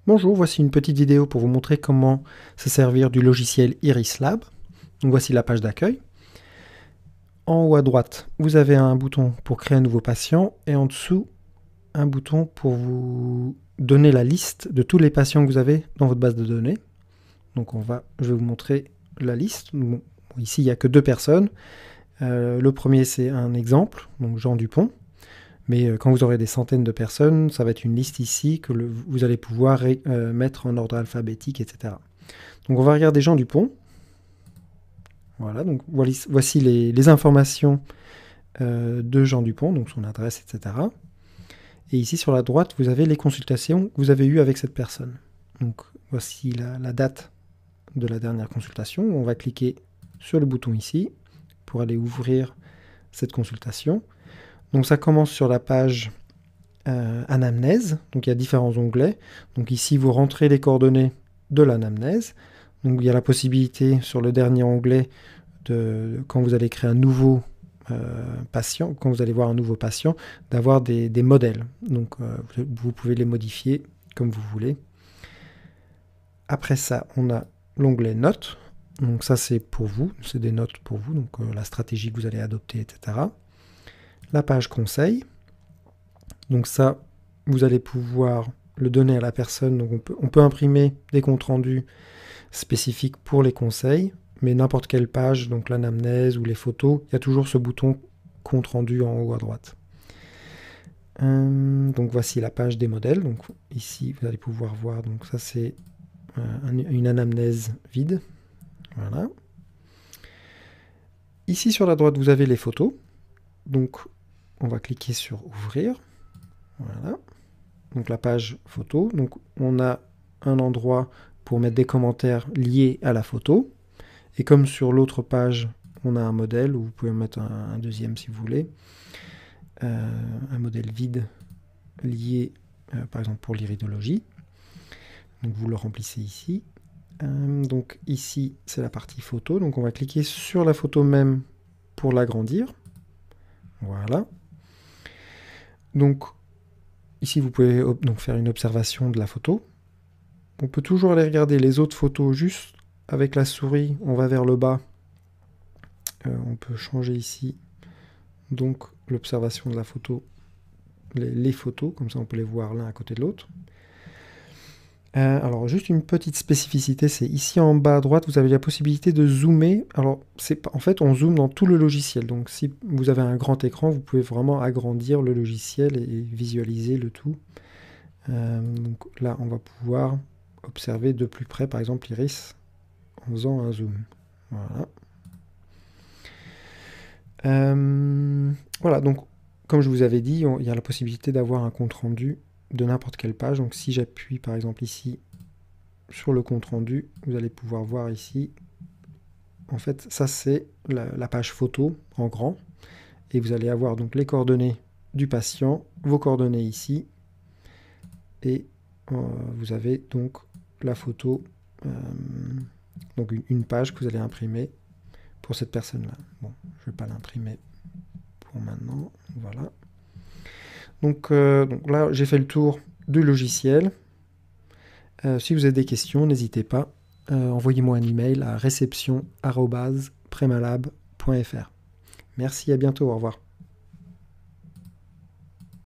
Bonjour, voici une petite vidéo pour vous montrer comment se servir du logiciel Iris Lab. Donc voici la page d'accueil. En haut à droite, vous avez un bouton pour créer un nouveau patient et en dessous, un bouton pour vous donner la liste de tous les patients que vous avez dans votre base de données. Donc je vais vous montrer la liste. Bon, ici, il n'y a que 2 personnes. Le premier, c'est un exemple, donc Jean Dupont. Mais quand vous aurez des centaines de personnes, ça va être une liste ici que vous allez pouvoir mettre en ordre alphabétique, etc. Donc on va regarder Jean Dupont. Voilà, donc voici les informations de Jean Dupont, donc son adresse, etc. Et ici sur la droite, vous avez les consultations que vous avez eues avec cette personne. Donc voici la date de la dernière consultation. On va cliquer sur le bouton ici pour aller ouvrir cette consultation. Donc ça commence sur la page anamnèse, donc il y a différents onglets. Donc ici vous rentrez les coordonnées de l'anamnèse. Donc il y a la possibilité sur le dernier onglet quand vous allez créer un nouveau patient, quand vous allez voir un nouveau patient, d'avoir des modèles. Donc vous pouvez les modifier comme vous voulez. Après ça, on a l'onglet notes. Donc ça c'est pour vous, c'est des notes pour vous, donc la stratégie que vous allez adopter, etc. La page conseil. Donc ça, vous allez pouvoir le donner à la personne. Donc on peut imprimer des comptes rendus spécifiques pour les conseils, mais n'importe quelle page, donc l'anamnèse ou les photos, il y a toujours ce bouton compte rendu en haut à droite. Donc voici la page des modèles. Donc ici, vous allez pouvoir voir. Donc ça, c'est une anamnèse vide. Voilà. Ici sur la droite, vous avez les photos. Donc on va cliquer sur ouvrir. Voilà. Donc la page photo. Donc on a un endroit pour mettre des commentaires liés à la photo. Et comme sur l'autre page, on a un modèle, où vous pouvez mettre un deuxième si vous voulez. Un modèle vide lié, par exemple, pour l'iridologie. Donc vous le remplissez ici. Donc ici, c'est la partie photo. Donc on va cliquer sur la photo même pour l'agrandir. Voilà. Donc ici, vous pouvez donc faire une observation de la photo. On peut toujours aller regarder les autres photos juste avec la souris. On va vers le bas. On peut changer ici donc l'observation de la photo, les photos, comme ça on peut les voir l'un à côté de l'autre. Alors juste une petite spécificité, c'est ici en bas à droite, vous avez la possibilité de zoomer. Alors en fait, on zoome dans tout le logiciel. Donc si vous avez un grand écran, vous pouvez vraiment agrandir le logiciel et visualiser le tout. Donc là, on va pouvoir observer de plus près, par exemple, l'iris en faisant un zoom. Voilà. Voilà, donc comme je vous avais dit, il y a la possibilité d'avoir un compte rendu de n'importe quelle page. Donc si j'appuie par exemple ici sur le compte rendu, vous allez pouvoir voir ici, en fait ça c'est la page photo en grand, et vous allez avoir donc les coordonnées du patient, vos coordonnées ici, et vous avez donc la photo, donc une page que vous allez imprimer pour cette personne-là. Bon, je ne vais pas l'imprimer pour maintenant, voilà. Donc là, j'ai fait le tour du logiciel. Si vous avez des questions, n'hésitez pas. Envoyez-moi un email à réception@premalab.fr. Merci, à bientôt, au revoir.